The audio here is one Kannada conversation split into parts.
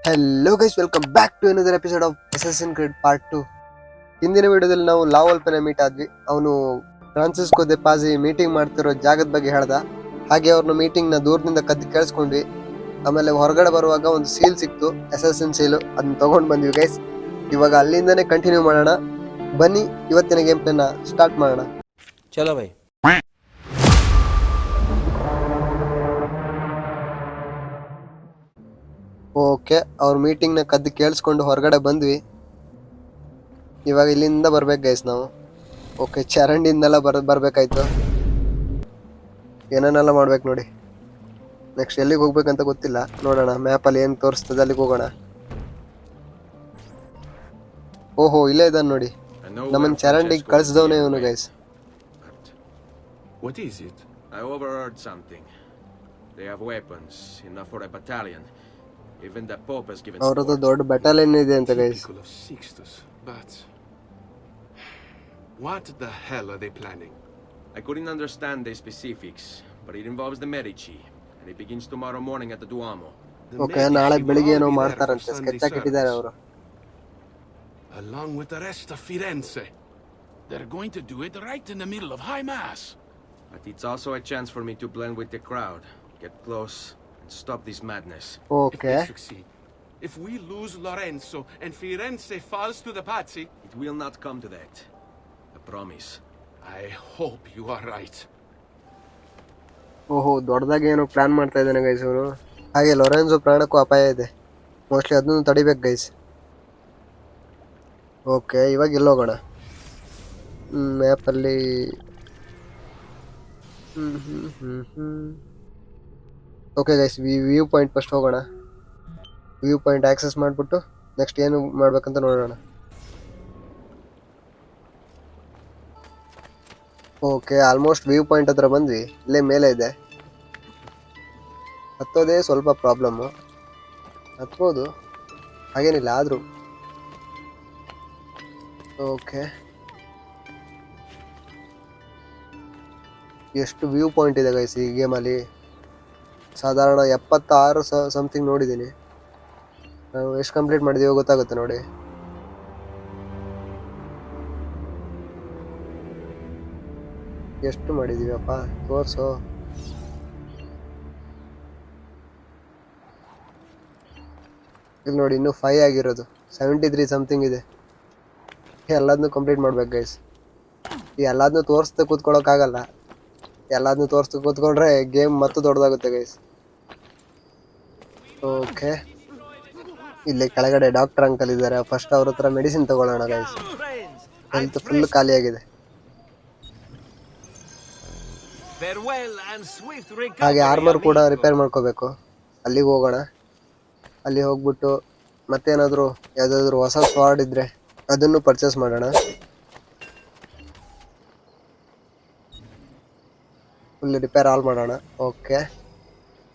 Hello guys, welcome back to another episode of Assassin Creed part 2. ಹಿಂದಿನ ವಿಡಿಯೋದಲ್ಲಿ ನಾವು ಲಾವಲ್ಪನೆ ಮೀಟ್ ಆದ್ವಿ. ಅವನು ಫ್ರಾನ್ಸಿಸ್ಕೋ ದೆ ಪಾಜಿ ಮೀಟಿಂಗ್ ಮಾಡ್ತಿರೋ ಜಾಗದ ಬಗ್ಗೆ ಹೇಳ್ದ. ಹಾಗೆ ಅವ್ರನ್ನ ಮೀಟಿಂಗ್ ನ ದೂರದಿಂದ ಕದ್ದು ಕೇಳಿಸ್ಕೊಂಡ್ವಿ. ಆಮೇಲೆ ಹೊರಗಡೆ ಬರುವಾಗ ಒಂದು ಸೀಲ್ ಸಿಕ್ತು, ಅಸಾಸಿನ್ ಸೀಲು. ಅದನ್ನ ತಗೊಂಡ್ ಬಂದ್ವಿ ಗೈಸ್. ಇವಾಗ ಅಲ್ಲಿಂದನೇ ಕಂಟಿನ್ಯೂ ಮಾಡೋಣ. ಬನ್ನಿ ಇವತ್ತಿನ ಗೇಮ್ ಪ್ಲೇನ ಸ್ಟಾರ್ಟ್ ಮಾಡೋಣ. ಚಲೋ ಬೈ. ಓಕೆ, ಅವ್ರ ಮೀಟಿಂಗ್ ನ ಕದ್ದು ಕೇಳಿಸ್ಕೊಂಡು ಹೊರಗಡೆ ಬಂದ್ವಿ. ಇವಾಗ ಇಲ್ಲಿಂದ ಬರ್ಬೇಕು ಗೈಸ್ ನಾವು. ಓಕೆ, ಚರಂಡಿಂದೆಲ್ಲ ಬರ್ಬೇಕಾಯ್ತು. ಏನೇನೆಲ್ಲ ಮಾಡ್ಬೇಕು ನೋಡಿ. ನೆಕ್ಸ್ಟ್ ಎಲ್ಲಿಗೆ ಹೋಗ್ಬೇಕಂತ ಗೊತ್ತಿಲ್ಲ, ನೋಡೋಣ ಮ್ಯಾಪ್ ಅಲ್ಲಿ ಏನ್ ತೋರಿಸ್ತದೆ ಅಲ್ಲಿಗೆ ಹೋಗೋಣ. ಓಹೋ, ಇಲ್ಲೇ ಇದ್ದಾನೆ ನೋಡಿ. ನಮ್ಮನ್ ಚರಂಡಿಗೆ ಕಳ್ಸಿದವನೇ ಇವನು guys. What is it? I overheard something. They have weapons enough for a battalion. Even the Pope has given ಅವ್ರದ್ದು support. ದೊಡ್ಡ ಬೆಟಾಲಿಯನ್ ಇದೆ ಅಂತ guys. Typical of Sixtus, but what the hell are they planning? I couldn't understand the specifics, but it involves the Medici, and it begins tomorrow morning at the Duomo. The okay, Medici ನಾಳೆ will ಬೆಳಿಗ್ಗೆ all ಏನೋ be there for ಮಾಡ್ತಾರಂತೆ. Sunday ಸ್ಕೆಚ್ ಹಾಕಿಟ್ಟಿದ್ದಾರೆ service, ಅವರು. along with the rest of Firenze. They're going to do it right in the middle of High Mass. But it's also a chance for me to blend with the crowd, get close, and stop this madness. If okay, they succeed, if we lose Lorenzo and Firenze falls to the Pazzi, It will not come to that. I promise. I hope you are right. ಓಹೋ, ದೊಡ್ಡದಾಗಿ ಏನೋ ಪ್ಲಾನ್ ಮಾಡ್ತಾ ಇದ್ದಾನೆ ಗೈಸ್ ಇವನು. ಹಾಗೆ ಲೊರೆನ್ಜೋ ಪ್ರಾಣಕ್ಕೂ ಅಪಾಯ ಇದೆ. ಮೋಸ್ಟ್ಲಿ ಅದನ್ನು ತಡಿಬೇಕು ಗೈಸ್. ಓಕೆ, ಇವಾಗ ಎಲ್ಲೋಗೋಣ ಮ್ಯಾಪಲ್ಲಿ. Okay guys, view point first ಹೋಗೋಣ. ವ್ಯೂ ಪಾಯಿಂಟ್ ಆಕ್ಸೆಸ್ ಮಾಡಿಬಿಟ್ಟು ನೆಕ್ಸ್ಟ್ ಏನು ಮಾಡ್ಬೇಕಂತ ನೋಡೋಣ. ಓಕೆ, ಆಲ್ಮೋಸ್ಟ್ ವ್ಯೂ ಪಾಯಿಂಟ್ ಹತ್ರ ಬಂದ್ವಿ. ಇಲ್ಲೇ ಮೇಲೆ ಇದೆ. ಹತ್ತೋದೇ ಸ್ವಲ್ಪ ಪ್ರಾಬ್ಲಮ್ಮು. ಹತ್ಬೋದು, ಹಾಗೇನಿಲ್ಲ ಆದರೂ. ಓಕೆ, ಎಷ್ಟು ವ್ಯೂ ಪಾಯಿಂಟ್ ಇದೆ ಗೈಸ್ ಈ ಗೇಮಲ್ಲಿ. ಸಾಧಾರಣ 76 ಸಮಥಿಂಗ್ ನೋಡಿದ್ದೀನಿ. ನಾವು ಎಷ್ಟು ಕಂಪ್ಲೀಟ್ ಮಾಡಿದೀವೋ ಗೊತ್ತಾಗುತ್ತೆ ನೋಡಿ. ಎಷ್ಟು ಮಾಡಿದೀವಪ್ಪ ತೋರ್ಸು. ಇಲ್ಲಿ ನೋಡಿ, ಇನ್ನೂ 5 ಆಗಿರೋದು. 73 ಸಮಥಿಂಗ್ ಇದೆ. ಎಲ್ಲದನ್ನೂ ಕಂಪ್ಲೀಟ್ ಮಾಡ್ಬೇಕು ಗೈಸ್. ಈ ಎಲ್ಲದನ್ನೂ ತೋರಿಸ್ತಾ ಕೂತ್ಕೊಳ್ಳೋಕ್ಕಾಗಲ್ಲ. ಎಲ್ಲದನ್ನೂ ತೋರಿಸ್ತಾ ಕೂತ್ಕೊಂಡ್ರೆ ಗೇಮ್ ಮತ್ತೆ ದೊಡ್ಡದಾಗುತ್ತೆ ಗೈಸ್. ಓಕೆ, ಇಲ್ಲಿ ಕೆಳಗಡೆ ಡಾಕ್ಟರ್ ಅಂಕಲ್ ಇದ್ದಾರೆ. ಫಸ್ಟ್ ಅವ್ರ ಹತ್ರ ಮೆಡಿಸಿನ್ ತಗೊಳ್ಳೋಣ ಗೈಸ್. ಹೆಲ್ತ್ ಫುಲ್ ಖಾಲಿಯಾಗಿದೆ. ಹಾಗೆ ಆರ್ಮರ್ ಕೂಡ ರಿಪೇರ್ ಮಾಡ್ಕೋಬೇಕು. ಅಲ್ಲಿಗೆ ಹೋಗೋಣ. ಅಲ್ಲಿ ಹೋಗ್ಬಿಟ್ಟು ಮತ್ತೇನಾದರೂ ಯಾವುದಾದ್ರೂ ಹೊಸ ಸ್ವಾರ್ಡ್ ಇದ್ರೆ ಅದನ್ನು ಪರ್ಚೇಸ್ ಮಾಡೋಣ. ಫುಲ್ ರಿಪೇರ್ ಆಲ್ ಮಾಡೋಣ. ಓಕೆ,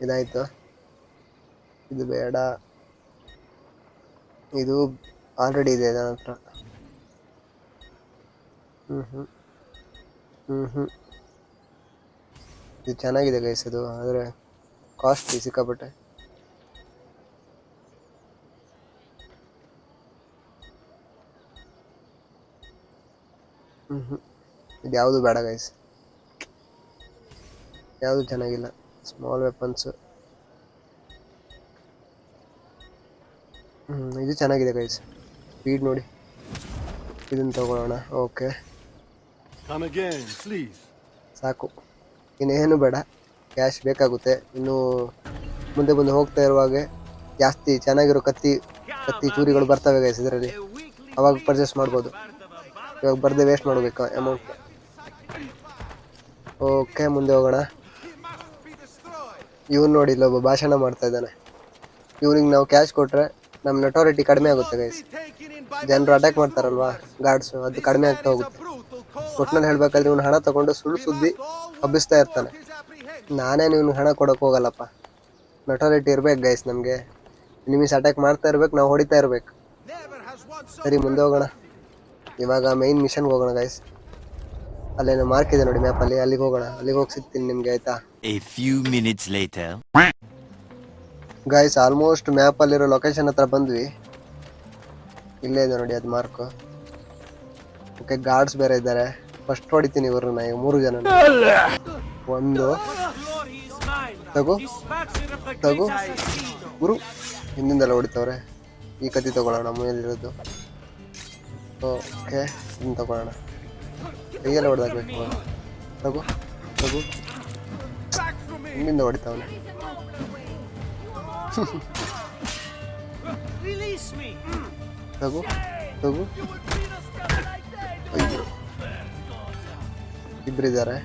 ಇದಾಯಿತು. ಇದು ಬೇಡ, ಇದು ಆಲ್ರೆಡಿ ಇದೆ ನನ್ನ ಹತ್ರ. ಇದು ಚೆನ್ನಾಗಿದೆ ಗೈಸ್ ಇದು, ಆದರೆ ಕಾಸ್ಟ್ಲಿ ಸಿಕ್ಕಾಪಟ್ಟೆ. ಇದು ಯಾವುದು ಬೇಡ ಗೈಸ್, ಯಾವುದು ಚೆನ್ನಾಗಿಲ್ಲ. Small weapons. ಇದು ಚೆನ್ನಾಗಿದೆ ಗೈಸ್, ಸ್ಪೀಡ್ ನೋಡಿ. ಇದನ್ನು ತಗೊಳ್ಳೋಣ. Okay, Come again, please. ಸಾಕು, ಇನ್ನೇನು ಬೇಡ. ಕ್ಯಾಶ್ ಬೇಕಾಗುತ್ತೆ. ಇನ್ನು ಮುಂದೆ ಮುಂದೆ ಹೋಗ್ತಾ ಇರುವಾಗ ಜಾಸ್ತಿ ಚೆನ್ನಾಗಿರೋ ಕತ್ತಿ ಚೂರಿಗಳು ಬರ್ತವೆ ಗೈಸ್ ಇದರಲ್ಲಿ. ಅವಾಗ ಪರ್ಚೇಸ್ ಮಾಡ್ಬೋದು. ಇವಾಗ ಬರ್ದೆ ವೇಸ್ಟ್ ಮಾಡಬೇಕು ಅಮೌಂಟ್. ಓಕೆ, ಮುಂದೆ ಹೋಗೋಣ. ಇವ್ನು ನೋಡಿ, ಇಲ್ಲೊಬ್ಬ ಭಾಷಣ ಮಾಡ್ತಾ ಇದ್ದಾನೆ. ಇವ್ನಿಗೆ ನಾವು ಕ್ಯಾಶ್ ಕೊಟ್ರೆ ನಮ್ಮ ನಟೋರಿಟಿ ಕಡಿಮೆ ಆಗುತ್ತೆ ಗೈಸ್. ಜನರು ಅಟ್ಯಾಕ್ ಮಾಡ್ತಾರಲ್ವಾ ಗಾರ್ಡ್ಸ್, ಅದು ಕಡಿಮೆ ಆಗ್ತಾ ಹೋಗುತ್ತೆ. ಒಟ್ನಲ್ಲಿ ಹೇಳ್ಬೇಕಾದ್ರೆ ಇವ್ನು ಹಣ ತಗೊಂಡು ಸುಳ್ಳು ಸುದ್ದಿ ಹಬ್ಬಿಸ್ತಾ ಇರ್ತಾನೆ. ನಾನೇನು ಇವ್ನಿಗೆ ಹಣ ಕೊಡೋಕೆ ಹೋಗಲ್ಲಪ್ಪ. ನಟೋರಿಟಿ ಇರ್ಬೇಕು ಗೈಸ್ ನಮಗೆ. ಎನಿಮೀಸ್ ಅಟ್ಯಾಕ್ ಮಾಡ್ತಾ ಇರ್ಬೇಕು, ನಾವು ಹೊಡಿತಾ ಇರ್ಬೇಕು. ಸರಿ, ಮುಂದೆ ಹೋಗೋಣ. ಇವಾಗ ಮೈನ್ ಮಿಷನ್ಗೆ ಹೋಗೋಣ ಗೈಸ್. ಅಲ್ಲೇನೋ ಮಾರ್ಕ್ ಇದೆ ನೋಡಿ ಮ್ಯಾಪಲ್ಲಿ, ಅಲ್ಲಿಗೆ ಹೋಗೋಣ. ಅಲ್ಲಿಗೆ ಹೋಗಿ ಸಿಗ್ತೀನಿ ನಿಮಗೆ, ಆಯ್ತಾ? A few minutes later. Guys almost ಮ್ಯಾಪಲ್ಲಿರೋ ಲೊಕೇಶನ್ ಹತ್ರ ಬಂದ್ವಿ. ಇಲ್ಲೇ ಇದೆ ನೋಡಿ ಅದು ಮಾರ್ಕು. ಓಕೆ ಗಾರ್ಡ್ಸ್ ಬೇರೆ ಇದ್ದಾರೆ. ಫಸ್ಟ್ ಹೊಡಿತೀನಿ ಇವ್ರನ್ನ ಈಗ 3 ಜನ. ಒಂದು ತಗೋ ತಗೋ ಗುರು ಹಿಂದಿಂದೆಲ್ಲ ಹೊಡಿತವ್ರೆ. ಈ ಕತ್ತಿ ತಗೊಳ್ಳೋಣ ಮೇಲಿರೋದು. ಓಕೆ ಇದನ್ನ ತಗೊಳ್ಳೋಣ. ಕೈಯೆಲ್ಲ ಹೊಡೆದಾಕ್ಬೇಕು. ತಗೋ ತಗೋ ಹಿಂದಿಂದ ಹೊಡಿತಾವನೆ. ತಗೋ ತಗೋ ಅಯ್ಯೋ ಇಬ್ಬರಿದ್ದಾರೆ.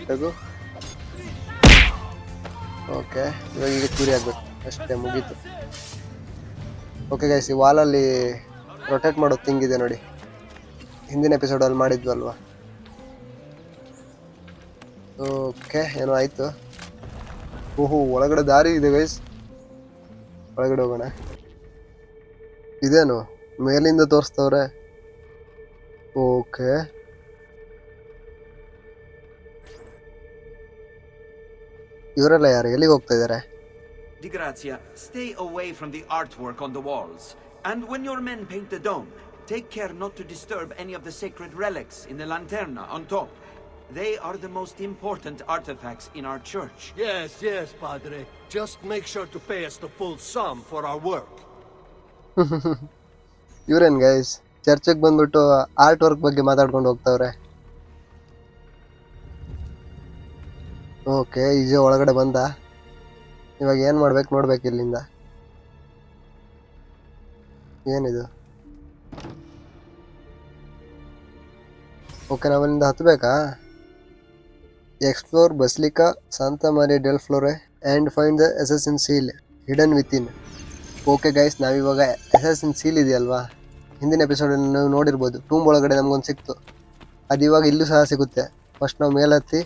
ತಗೋ ಓಕೆ ಇವಾಗ ಈಗ ಚೂರಿ ಆಗ್ಬೇಕು ಅಷ್ಟೇ, ಮುಗೀತು. ಓಕೆ ಗೈಸ್, ಈ ವಾಲಲ್ಲಿ ರೊಟೇಟ್ ಮಾಡೋ ಥಿಂಗ್ ಇದೆ ನೋಡಿ, ಹಿಂದಿನ ಎಪಿಸೋಡಲ್ಲಿ ಮಾಡಿದ್ವಲ್ವಾ. ಓಕೆ ಏನೋ ಆಯಿತು. ಓಹೋ ಒಳಗಡೆ ದಾರಿ ಇದೆ ಗೈಸ್, ಒಳಗಡೆ ಹೋಗೋಣ. ಇದೇನು ಮೇಲಿಂದ ತೋರಿಸ್ತವ್ರೆ. ಓಕೆ ಇವರೆಲ್ಲ ಯಾರು, ಎಲ್ಲಿಗೆ ಹೋಗ್ತಾ ಇದ್ದಾರೆ? Di Grazia, stay away from the artwork on the walls. And when your men paint the dome, take care not to disturb any of the sacred relics in the lanterna on top. They are the most important artifacts in our church. Yes, Padre. Just make sure to pay us the full sum for our work. ಇವ್ರೇನ್ ಗೈಸ್ ಚರ್ಚಿಗೆ ಬಂದ್ಬಿಟ್ಟು ಆರ್ಟ್ ವರ್ಕ್ ಬಗ್ಗೆ ಮಾತಾಡ್ಕೊಂಡು ಹೋಗ್ತಾವ್ರೆ. ಓಕೆ ಈಜಿ ಒಳಗಡೆ ಬಂದ. ಇವಾಗ ಏನು ಮಾಡ್ಬೇಕು ನೋಡ್ಬೇಕು ಇಲ್ಲಿಂದ. ಏನಿದು? ಓಕೆ ನಾವಲ್ಲಿಂದ ಹತ್ತಬೇಕಾ? Explore basilica Santa Maria del Fiore and find the assassin seal hidden within. Okay guys, ನಾವಿವಾಗ ಅಸಸಿನ್ ಸೀಲ್ ಇದೆಯಲ್ವಾ, ಹಿಂದಿನ ಎಪಿಸೋಡಲ್ಲಿ ನೀವು ನೋಡಿರ್ಬೋದು, ಟೂಂಬ್ ಒಳಗಡೆ ನಮಗೊಂದು ಸಿಕ್ತು. ಅದು ಇವಾಗ ಇಲ್ಲೂ ಸಹ ಸಿಗುತ್ತೆ. ಫಸ್ಟ್ ನಾವು ಮೇಲೆ ಹತ್ತಿ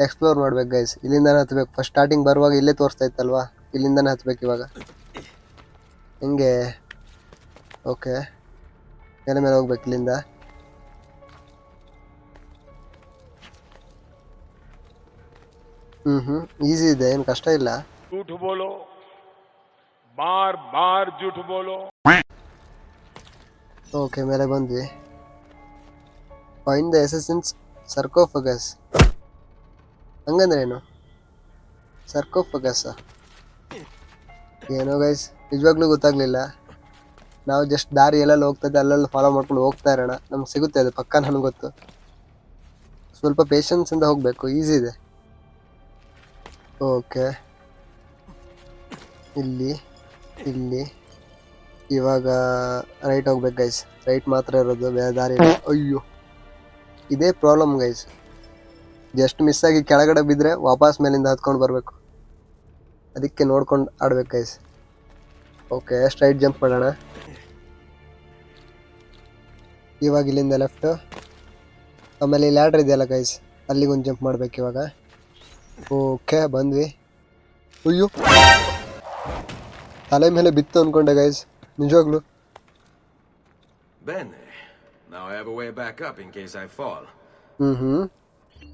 ಎಕ್ಸ್ಪ್ಲೋರ್ ಮಾಡ್ಬೇಕು ಗೈಸ್. ಇಲ್ಲಿಂದಾನೆ ಹತ್ಬೇಕು. ಫಸ್ಟ್ ಸ್ಟಾರ್ಟಿಂಗ್ ಬರುವಾಗ ಇಲ್ಲೇ ತೋರಿಸ್ತಾ ಇತ್ತಲ್ವಾ, ಇಲ್ಲಿಂದಾನೆ ಹತ್ಬೇಕು ಇವಾಗ. ಹೆಂಗೆ? ಓಕೆ ಮೇಲೆ ಹೋಗ್ಬೇಕು ಇಲ್ಲಿಂದ. ಈಸಿ ಇದೆ, ಏನು ಕಷ್ಟ ಇಲ್ಲ. झूठ बोलो, बार बार झूठ बोलो. ಓಕೆ ಮೇಲೆ ಬಂದ್ವಿ. Find the assassins sarcophagus. ಹಂಗಂದ್ರೆ ಏನು ಸರ್ಕೋಫಗಸ್? ಏನೋ ಗೈಸ್ ನಿಜವಾಗ್ಲೂ ಗೊತ್ತಾಗ್ಲಿಲ್ಲ. ನಾವು ಜಸ್ಟ್ ದಾರಿ ಎಲ್ಲೆಲ್ಲಿ ಹೋಗ್ತದೆ ಅಲ್ಲೆಲ್ಲ ಫಾಲೋ ಮಾಡ್ಕೊಂಡು ಹೋಗ್ತಾ ಇರೋಣ, ನಮ್ಗೆ ಸಿಗುತ್ತೆ ಅದು ಪಕ್ಕ, ನನಗೆ ಗೊತ್ತು. ಸ್ವಲ್ಪ ಪೇಷನ್ಸಿಂದ ಹೋಗಬೇಕು, ಈಸಿ ಇದೆ. ಓಕೆ ಇಲ್ಲಿ ಇಲ್ಲಿ ಇವಾಗ ರೈಟ್ ಹೋಗ್ಬೇಕು ಗೈಸ್. ರೈಟ್ ಮಾತ್ರ ಇರೋದು, ಬೇರೆ ದಾರಿ ಇಲ್ಲ. ಅಯ್ಯೋ ಇದೇ ಪ್ರಾಬ್ಲಮ್ ಗೈಸ್, ಜಸ್ಟ್ ಮಿಸ್ ಆಗಿ ಕೆಳಗಡೆ ಬಿದ್ದರೆ ವಾಪಸ್ ಮೇಲಿಂದ ಹತ್ಕೊಂಡು ಬರಬೇಕು. ಅದಕ್ಕೆ ನೋಡ್ಕೊಂಡು ಆಡ್ಬೇಕು ಗೈಸ್. ಓಕೆ ಸ್ಟ್ರೈಟ್ ಜಂಪ್ ಮಾಡೋಣ. ಇವಾಗ ಇಲ್ಲಿಂದ ಲೆಫ್ಟ್, ಆಮೇಲೆ ಈ ಲ್ಯಾಡ್ರ್ ಇದೆಯಲ್ಲ ಗೈಸ್, ಅಲ್ಲಿಗೊಂದು ಜಂಪ್ ಮಾಡ್ಬೇಕು ಇವಾಗ. ಓಕೆ ಬಂದ್ವಿ. ಅಯ್ಯೋ ತಲೆ ಮೇಲೆ ಬಿತ್ತು ಅಂದ್ಕೊಂಡೆ ಗೈಸ್, ನಿಜವಾಗ್ಲು. Bene. Now I have a way back up in case I fall.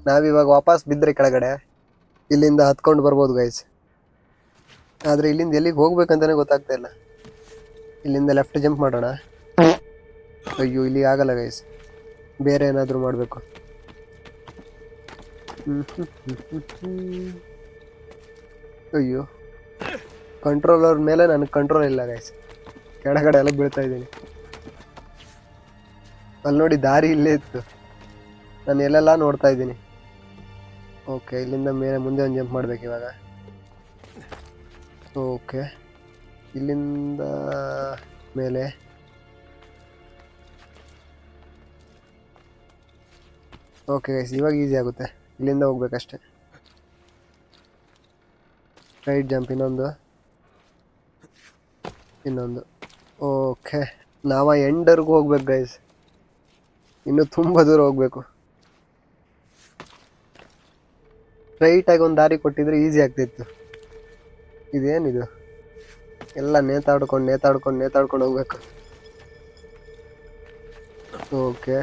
ನಾವಿವಾಗ ವಾಪಸ್ ಬಿದ್ದರೆ ಕೆಳಗಡೆ ಇಲ್ಲಿಂದ ಹತ್ಕೊಂಡು ಬರ್ಬೋದು ಗೈಸ್. ಆದರೆ ಇಲ್ಲಿಂದ ಎಲ್ಲಿಗೆ ಹೋಗ್ಬೇಕಂತಾನೆ ಗೊತ್ತಾಗ್ತಾ ಇಲ್ಲ. ಇಲ್ಲಿಂದ ಲೆಫ್ಟ್ ಜಂಪ್ ಮಾಡೋಣ. ಅಯ್ಯೋ ಇಲ್ಲಿ ಆಗಲ್ಲ ಗೈಸ್, ಬೇರೆ ಏನಾದರೂ ಮಾಡಬೇಕು. ಅಯ್ಯೋ ಕಂಟ್ರೋಲರ್ ಮೇಲೆ ನನಗೆ ಕಂಟ್ರೋಲ್ ಇಲ್ಲ ಗೈಸ್, ಕೆಳಗಡೆ ಎಲ್ಲ ಬೀಳ್ತಾ ಇದ್ದೀನಿ. ಅಲ್ಲಿ ನೋಡಿ ದಾರಿ ಇಲ್ಲೇ ಇತ್ತು, ನಾನು ಎಲ್ಲೆಲ್ಲ ನೋಡ್ತಾ ಇದ್ದೀನಿ. ಓಕೆ ಇಲ್ಲಿಂದ ಮೇಲೆ ಮುಂದೆ ಒಂದು ಜಂಪ್ ಮಾಡ್ಬೇಕು ಇವಾಗ. ಓಕೆ ಇಲ್ಲಿಂದ ಮೇಲೆ ಓಕೆ ಗೈಸ್ ಇವಾಗ ಈಸಿ ಆಗುತ್ತೆ. ಇಲ್ಲಿಂದ ಹೋಗ್ಬೇಕಷ್ಟೆ. ರೈಟ್ ಜಂಪ್, ಇನ್ನೊಂದು. ಓಕೆ ನಾವು ಎಂಡರ್ಗೂ ಹೋಗ್ಬೇಕು ಗೈಸ್, ಇನ್ನೂ ತುಂಬ ದೂರ ಹೋಗ್ಬೇಕು. ಸ್ಟ್ರೈಟಾಗಿ ಒಂದು ದಾರಿ ಕೊಟ್ಟಿದ್ರೆ ಈಸಿ ಆಗ್ತಿತ್ತು. ಇದೇನಿದು ಎಲ್ಲ ನೇತಾಡ್ಕೊಂಡು ಹೋಗ್ಬೇಕು. ಓಕೆ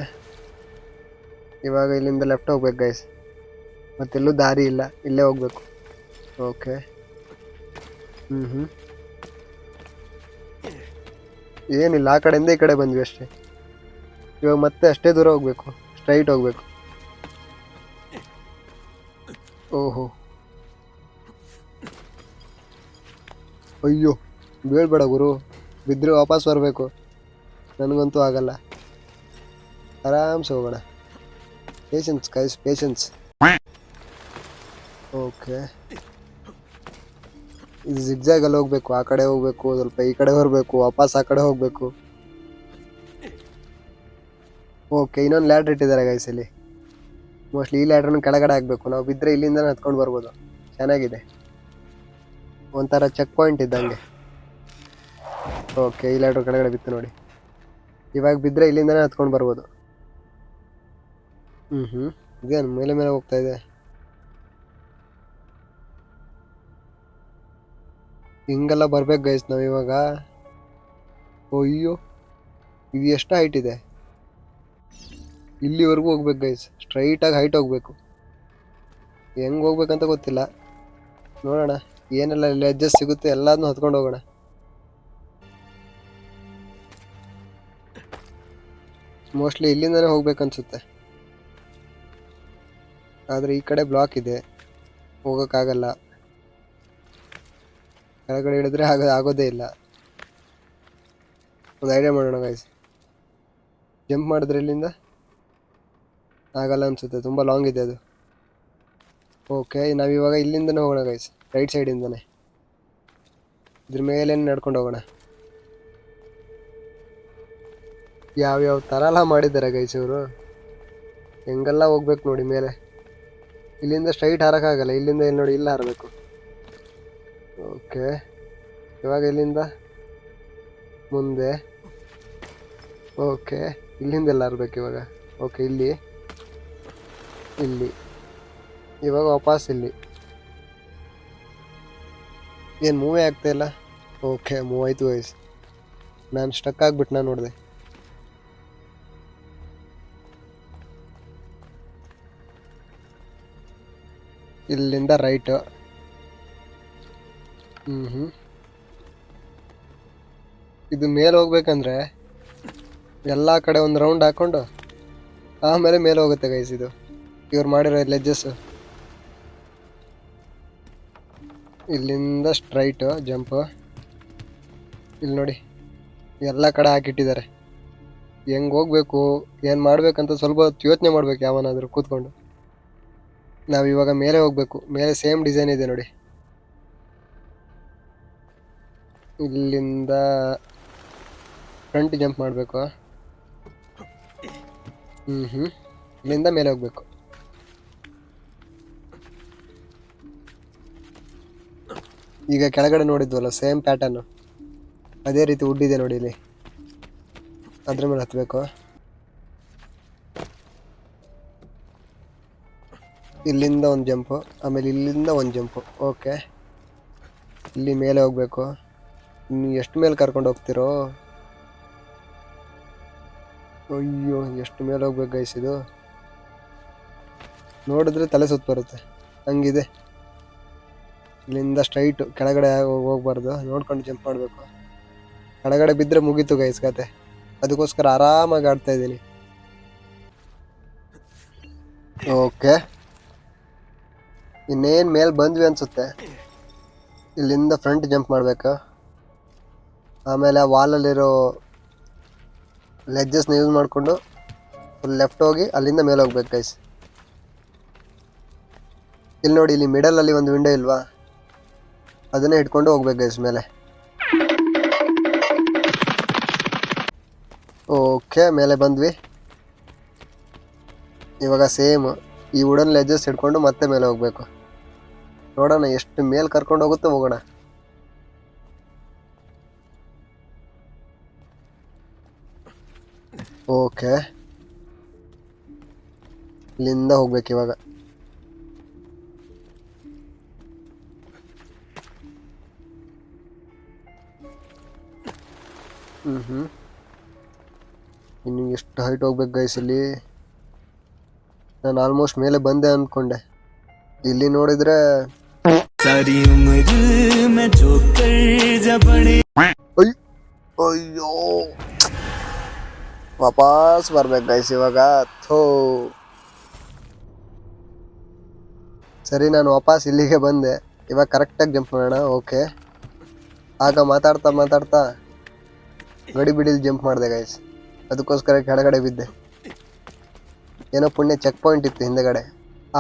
ಇವಾಗ ಇಲ್ಲಿಂದ ಲೆಫ್ಟ್ ಹೋಗ್ಬೇಕು ಗೈಸ್, ಮತ್ತೆಲ್ಲೂ ದಾರಿ ಇಲ್ಲ, ಇಲ್ಲೇ ಹೋಗ್ಬೇಕು. ಓಕೆ. ಏನಿಲ್ಲ, ಆ ಕಡೆಯಿಂದ ಈ ಕಡೆ ಬಂದ್ವಿ ಅಷ್ಟೇ. ಇವಾಗ ಮತ್ತೆ ಅಷ್ಟೇ ದೂರ ಹೋಗ್ಬೇಕು, ಸ್ಟ್ರೈಟ್ ಹೋಗ್ಬೇಕು. ಓಹೋ, ಅಯ್ಯೋ ಬೀಳ್ಬೇಡ ಗುರು, ಬಿದ್ದರೆ ವಾಪಸ್ ಬರಬೇಕು. ನನಗಂತೂ ಆಗಲ್ಲ, ಆರಾಮ್ಸೆ ಹೋಗೋಣ. Patience guys, patience. ಓಕೆ, ಇದು ಜಿಗ್ಜಾಗಲ್ಲಿ ಹೋಗ್ಬೇಕು, ಆ ಕಡೆ ಹೋಗ್ಬೇಕು, ಸ್ವಲ್ಪ ಈ ಕಡೆ ಬರಬೇಕು, ವಾಪಸ್ ಆ ಕಡೆ ಹೋಗ್ಬೇಕು. ಓಕೆ, ಇನ್ನೊಂದು ಲ್ಯಾಡ್ರ್ ಇಟ್ಟಿದ್ದಾರೆ ಗೈಸ್ ಇಲ್ಲಿ. ಮೋಸ್ಟ್ಲಿ ಈ ಲ್ಯಾಡ್ರನ್ನು ಕೆಳಗಡೆ ಹಾಕಬೇಕು, ನಾವು ಬಿದ್ದರೆ ಇಲ್ಲಿಂದ ಹತ್ಕೊಂಡು ಬರ್ಬೋದು. ಚೆನ್ನಾಗಿದೆ, ಒಂಥರ ಚೆಕ್ ಪಾಯಿಂಟ್ ಇದ್ದಂಗೆ. ಓಕೆ, ಈ ಲ್ಯಾಡ್ರ್ ಕೆಳಗಡೆ ಬಿತ್ತು ನೋಡಿ. ಇವಾಗ ಬಿದ್ದರೆ ಇಲ್ಲಿಂದನೇ ಹತ್ಕೊಂಡು ಬರ್ಬೋದು. ಇದೇನು ಮೇಲೆ ಮೇಲೆ ಹೋಗ್ತಾ ಇದೆ? ಹಿಂಗೆಲ್ಲ ಬರ್ಬೇಕು ಗೈಸ್ ನಾವು ಇವಾಗ. ಅಯ್ಯೋ, ಇದು ಎಷ್ಟು ಹೈಟ್ ಇದೆ? ಇಲ್ಲಿವರೆಗೂ ಹೋಗ್ಬೇಕು ಗೈಸ್, ಸ್ಟ್ರೈಟಾಗಿ ಹೈಟ್ ಹೋಗ್ಬೇಕು. ಹೆಂಗೆ ಹೋಗ್ಬೇಕಂತ ಗೊತ್ತಿಲ್ಲ, ನೋಡೋಣ. ಏನೆಲ್ಲ ಇಲ್ಲಿ ಅಡ್ಜಸ್ಟ್ ಸಿಗುತ್ತೆ ಎಲ್ಲದನ್ನೂ ಹತ್ಕೊಂಡು ಹೋಗೋಣ. ಮೋಸ್ಟ್ಲಿ ಇಲ್ಲಿಂದನೇ ಹೋಗ್ಬೇಕನ್ಸುತ್ತೆ, ಆದರೆ ಈ ಕಡೆ ಬ್ಲಾಕ್ ಇದೆ, ಹೋಗೋಕ್ಕಾಗಲ್ಲ. ಕೆಳಗಡೆ ಇಳಿದ್ರೆ ಆಗೋದೇ ಇಲ್ಲ. ಒಂದು ಐಡಿಯಾ ಮಾಡೋಣ ಗೈಸ್, ಜಂಪ್ ಮಾಡಿದ್ರೆ ಇಲ್ಲಿಂದ ಆಗಲ್ಲ ಅನಿಸುತ್ತೆ, ತುಂಬ ಲಾಂಗ್ ಇದೆ ಅದು. ಓಕೆ, ನಾವಿವಾಗ ಇಲ್ಲಿಂದನೇ ಹೋಗೋಣ ಗೈಸ್, ರೈಟ್ ಸೈಡಿಂದನೇ. ಇದ್ರ ಮೇಲೆ ನಡ್ಕೊಂಡು ಹೋಗೋಣ. ಯಾವ್ಯಾವ ಥರ ಎಲ್ಲ ಮಾಡಿದ್ದಾರೆ ಗೈಸ್ ಇವರು, ಹೆಂಗೆಲ್ಲ ಹೋಗ್ಬೇಕು ನೋಡಿ ಮೇಲೆ. ಇಲ್ಲಿಂದ ಸ್ಟ್ರೈಟ್ ಹಾರೋಕ್ಕಾಗಲ್ಲ, ಇಲ್ಲಿಂದ ಇಲ್ಲಿ ನೋಡಿ, ಇಲ್ಲ ಹಾರಬೇಕು. ಓಕೆ, ಇವಾಗ ಇಲ್ಲಿಂದ ಮುಂದೆ. ಓಕೆ, ಇಲ್ಲಿಂದ ಎಲ್ಲ ಹಾರಬೇಕು ಇವಾಗ. ಓಕೆ, ಇಲ್ಲಿ ಇವಾಗ ವಾಪಸ್ ಇಲ್ಲಿ. ಏನು ಮೂವೇ ಆಗ್ತಾ ಇಲ್ಲ? ಓಕೆ, ಮೂವ್ ಆಯಿತು ಗೈಸ್. ನಾನು ಸ್ಟಕ್ ಆಗಿಬಿಟ್ಟು ನಾನು ನೋಡಿದೆ. ಇಲ್ಲಿಂದ ರೈಟ್. ಇದು ಮೇಲೆ ಹೋಗ್ಬೇಕಂದ್ರೆ ಎಲ್ಲ ಕಡೆ ಒಂದು ರೌಂಡ್ ಹಾಕ್ಕೊಂಡು ಆಮೇಲೆ ಮೇಲೆ ಹೋಗುತ್ತೆ ಗೈಸ್. ಇದು ಇವ್ರು ಮಾಡಿರೋ ಲೆಜ್ಜಸ್. ಇಲ್ಲಿಂದ ಸ್ಟ್ರೈಟ್ ಜಂಪ್. ಇಲ್ಲಿ ನೋಡಿ, ಎಲ್ಲ ಕಡೆ ಹಾಕಿಟ್ಟಿದ್ದಾರೆ. ಹೆಂಗೆ ಹೋಗ್ಬೇಕು, ಏನು ಮಾಡ್ಬೇಕಂತ ಸ್ವಲ್ಪ ಹೊತ್ತು ಯೋಚನೆ ಮಾಡ್ಬೇಕು ಯಾವನಾದರೂ ಕೂತ್ಕೊಂಡು. ನಾವಿವಾಗ ಮೇಲೆ ಹೋಗ್ಬೇಕು. ಮೇಲೆ ಸೇಮ್ ಡಿಸೈನ್ ಇದೆ ನೋಡಿ. ಇಲ್ಲಿಂದ ಫ್ರಂಟ್ ಜಂಪ್ ಮಾಡಬೇಕು. ಇಲ್ಲಿಂದ ಮೇಲೆ ಹೋಗ್ಬೇಕು. ಈಗ ಕೆಳಗಡೆ ನೋಡಿದ್ವಲ್ಲ ಸೇಮ್ ಪ್ಯಾಟರ್ನು, ಅದೇ ರೀತಿ ವುಡ್ ಇದೆ ನೋಡಿ ಇಲ್ಲಿ, ಅದ್ರ ಮೇಲೆ ಹತ್ತಬೇಕು. ಇಲ್ಲಿಂದ ಒಂದು ಜಂಪು, ಆಮೇಲೆ ಇಲ್ಲಿಂದ ಒಂದು ಜಂಪು. ಓಕೆ, ಇಲ್ಲಿ ಮೇಲೆ ಹೋಗ್ಬೇಕು. ಇನ್ನು ಎಷ್ಟು ಮೇಲೆ ಕರ್ಕೊಂಡು ಹೋಗ್ತಿರೋ? ಅಯ್ಯೋ, ಎಷ್ಟು ಮೇಲೆ ಹೋಗ್ಬೇಕು ಗೈಸ್. ಇದು ನೋಡಿದ್ರೆ ತಲೆ ಸುತ್ತ ಬರುತ್ತೆ, ಹಂಗಿದೆ. ಇಲ್ಲಿಂದ ಸ್ಟ್ರೈಟು ಕೆಳಗಡೆ ಹೋಗ್ಬಾರ್ದು, ನೋಡ್ಕೊಂಡು ಜಂಪ್ ಮಾಡಬೇಕು. ಕೆಳಗಡೆ ಬಿದ್ದರೆ ಮುಗೀತು ಗೈಸ್ ಕತೆ. ಅದಕ್ಕೋಸ್ಕರ ಆರಾಮಾಗಿ ಆಡ್ತಾ ಇದ್ದೀನಿ. ಓಕೆ, ಇನ್ನೇನು ಮೇಲೆ ಬಂದ್ವಿ ಅನಿಸುತ್ತೆ. ಇಲ್ಲಿಂದ ಫ್ರಂಟ್ ಜಂಪ್ ಮಾಡಬೇಕು. ಆಮೇಲೆ ಆ ವಾಲಲ್ಲಿರೋ ಲೆಜ್ಜಸ್ನ ಯೂಸ್ ಮಾಡಿಕೊಂಡು ಫುಲ್ ಲೆಫ್ಟ್ ಹೋಗಿ ಅಲ್ಲಿಂದ ಮೇಲೆ ಹೋಗ್ಬೇಕು ಗೈಸ್. ಇಲ್ಲಿ ನೋಡಿ, ಇಲ್ಲಿ ಮಿಡಲಲ್ಲಿ ಒಂದು ವಿಂಡೋ ಇಲ್ವಾ, ಅದನ್ನೇ ಇಟ್ಕೊಂಡು ಹೋಗ್ಬೇಕು ಗೈಸ್ ಮೇಲೆ. ಓಕೆ, ಮೇಲೆ ಬಂದ್ವಿ. ಇವಾಗ ಸೇಮ್ ಈ ವುಡನ್ ಲೆಜ್ಜಸ್ ಹಿಡ್ಕೊಂಡು ಮತ್ತೆ ಮೇಲೆ ಹೋಗ್ಬೇಕು. ನೋಡೋಣ ಎಷ್ಟು ಮೇಲೆ ಕರ್ಕೊಂಡು ಹೋಗುತ್ತೆ, ಹೋಗೋಣ. ಓಕೆ, ಇಲ್ಲಿಂದ ಹೋಗ್ಬೇಕು ಇವಾಗ. ಇನ್ನು ಎಷ್ಟು ಹೈಟ್ ಹೋಗ್ಬೇಕು ಗೈಸ್ ಇಲ್ಲಿ. ನಾನು ಆಲ್ಮೋಸ್ಟ್ ಮೇಲೆ ಬಂದೆ ಅಂದ್ಕೊಂಡೆ. ಇಲ್ಲಿ ನೋಡಿದ್ರೆ ಅಯ್ಯೋ ವಾಪಸ್ ಬರ್ಬೇಕು ಗೈಸ್ ಇವಾಗ. ಥೋ ಸರಿ, ನಾನು ವಾಪಸ್ ಇಲ್ಲಿಗೆ ಬಂದೆ. ಇವಾಗ ಕರೆಕ್ಟಾಗಿ ಜಂಪ್ ಮಾಡೋಣ. ಓಕೆ, ಆಗ ಮಾತಾಡ್ತಾ ಗಡಿ ಬಿಡಿಲಿ ಜಂಪ್ ಮಾಡಿದೆ ಗೈಸ್. ಅದಕ್ಕೋಸ್ಕರ ಕೆಳಗಡೆ ಬಿದ್ದೆ. ಏನೋ ಪುಣ್ಯ ಚೆಕ್ ಪಾಯಿಂಟ್ ಇತ್ತು ಹಿಂದೆಗಡೆ,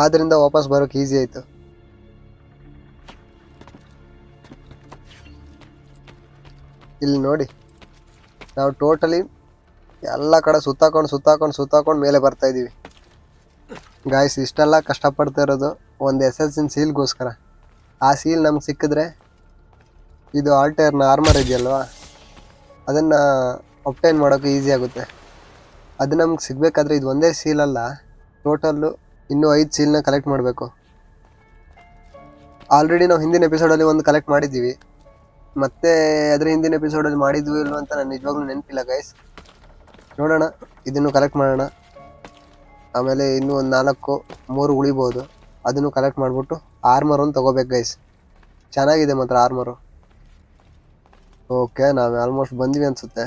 ಆದ್ರಿಂದ ವಾಪಸ್ ಬರೋಕೆ ಈಸಿ ಆಯಿತು. ಇಲ್ಲಿ ನೋಡಿ, ನಾವು ಟೋಟಲಿ ಎಲ್ಲ ಕಡೆ ಸುತ್ತಾಕೊಂಡು ಮೇಲೆ ಬರ್ತಾ ಇದ್ದೀವಿ ಗಾಯ್ಸ್. ಇಷ್ಟೆಲ್ಲ ಕಷ್ಟಪಡ್ತಾ ಇರೋದು ಒಂದು SSN ಸೀಲ್ಗೋಸ್ಕರ. ಆ ಸೀಲ್ ನಮ್ಗೆ ಸಿಕ್ಕಿದ್ರೆ ಇದು ಆಲ್ಟರ್ನ ಆರ್ಮರ್ ಇದೆಯಲ್ವಾ, ಅದನ್ನು ಒಬ್ಟೈನ್ ಮಾಡೋಕ್ಕೆ ಈಸಿ ಆಗುತ್ತೆ. ಅದು ನಮ್ಗೆ ಸಿಗಬೇಕಾದ್ರೆ ಇದು ಒಂದೇ ಸೀಲ್ ಅಲ್ಲ, ಟೋಟಲ್ಲು ಇನ್ನೂ 5 ಸೀಲ್ನ ಕಲೆಕ್ಟ್ ಮಾಡಬೇಕು. ಆಲ್ರೆಡಿ ನಾವು ಹಿಂದಿನ ಎಪಿಸೋಡಲ್ಲಿ ಒಂದು ಕಲೆಕ್ಟ್ ಮಾಡಿದ್ದೀವಿ, ಮತ್ತೆ ಅದರ ಹಿಂದಿನ ಎಪಿಸೋಡಲ್ಲಿ ಮಾಡಿದ್ವಿ ಇಲ್ವ ಅಂತ ನಾನು ನಿಜವಾಗ್ಲೂ ನೆನಪಿಲ್ಲ ಗೈಸ್. ನೋಡೋಣ, ಇದನ್ನು ಕಲೆಕ್ಟ್ ಮಾಡೋಣ. ಆಮೇಲೆ ಇನ್ನೂ ಒಂದು 3 ಉಳಿಬೋದು, ಅದನ್ನು ಕಲೆಕ್ಟ್ ಮಾಡಿಬಿಟ್ಟು ಆರ್ಮರ್ ಒಂದು ತೊಗೋಬೇಕು ಗೈಸ್. ಚೆನ್ನಾಗಿದೆ ಮಾತ್ರ ಆರ್ಮರು. ಓಕೆ, ನಾವು ಆಲ್ಮೋಸ್ಟ್ ಬಂದ್ವಿ ಅನಿಸುತ್ತೆ.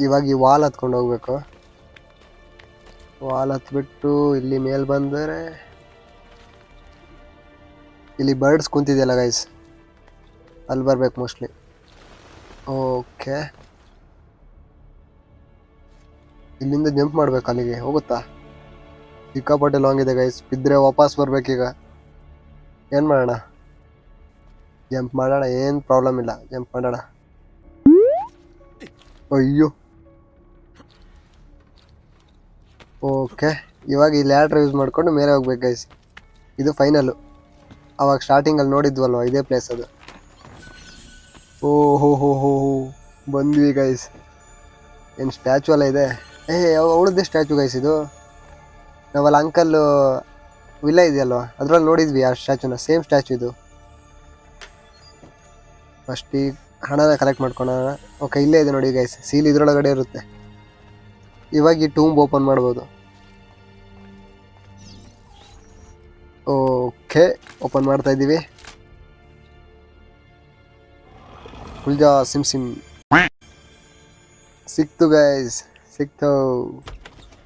ಇವಾಗ ಈ ವಾಲ್ ಹತ್ಕೊಂಡು ಹೋಗ್ಬೇಕು. ವಾಲ್ ಹತ್ಬಿಟ್ಟು ಇಲ್ಲಿ ಮೇಲೆ ಬಂದರೆ ಇಲ್ಲಿ ಬರ್ಡ್ಸ್ ಕುಂತಿದೆಯಲ್ಲ ಗೈಸ್, ಅಲ್ಲಿ ಬರ್ಬೇಕು ಮೋಸ್ಟ್ಲಿ. ಓಕೆ, ಇಲ್ಲಿಂದ ಜಂಪ್ ಮಾಡ್ಬೇಕು. ಅಲ್ಲಿಗೆ ಹೋಗುತ್ತಾ? ಸಿಕ್ಕಾಪಟ್ಟೆ ಲಾಂಗ್ ಇದೆ ಗೈಸ್. ಬಿದ್ದರೆ ವಾಪಸ್ ಬರ್ಬೇಕೀಗ. ಏನು ಮಾಡೋಣ? ಜಂಪ್ ಮಾಡೋಣ, ಏನು ಪ್ರಾಬ್ಲಮ್ ಇಲ್ಲ, ಜಂಪ್ ಮಾಡೋಣ. ಅಯ್ಯೋ, ಓಕೆ, ಇವಾಗ ಈ ಲ್ಯಾಡ್ರ್ ಯೂಸ್ ಮಾಡಿಕೊಂಡು ಮೇಲೆ ಹೋಗ್ಬೇಕು ಗೈಸ್. ಇದು ಫೈನಲ್ಲು. ಅವಾಗ ಸ್ಟಾರ್ಟಿಂಗಲ್ಲಿ ನೋಡಿದ್ವಲ್ವ, ಇದೇ ಪ್ಲೇಸ್ ಅದು. ಓಹೋ ಬಂದ್ವಿ ಗೈಸ್. ಏನು ಸ್ಟ್ಯಾಚು ಎಲ್ಲ ಇದೆ. ಅವಳದ್ದೇ ಸ್ಟ್ಯಾಚು ಗೈಸ್ ಇದು. ನಾವಲ್ಲಿ ಅಂಕಲ್ ವಿಲ್ಲ ಇದೆಯಲ್ವ, ಅದ್ರಲ್ಲಿ ನೋಡಿದ್ವಿ ಆ ಸ್ಟ್ಯಾಚುನ. ಸೇಮ್ ಸ್ಟ್ಯಾಚು ಇದು. ಫಸ್ಟ್ ಈ ಹಣನ ಕಲೆಕ್ಟ್ ಮಾಡ್ಕೊಳ್ಳೋಣ. ಓಕೆ, ಇಲ್ಲೇ ಇದೆ ನೋಡಿ ಗೈಸ್, ಸೀಲ್ ಇದ್ರೊಳಗಡೆ ಇರುತ್ತೆ. ಇವಾಗ ಈ ಟೂಂಬ್ ಓಪನ್ ಮಾಡ್ಬೋದು. ಓಕೆ, ಓಪನ್ ಮಾಡ್ತಾ ಇದ್ದೀವಿ. ಹುಲ್ಜಾ ಸಿಮ್ ಸಿಕ್ತು ಗೈಸ್, ಸಿಕ್ತು.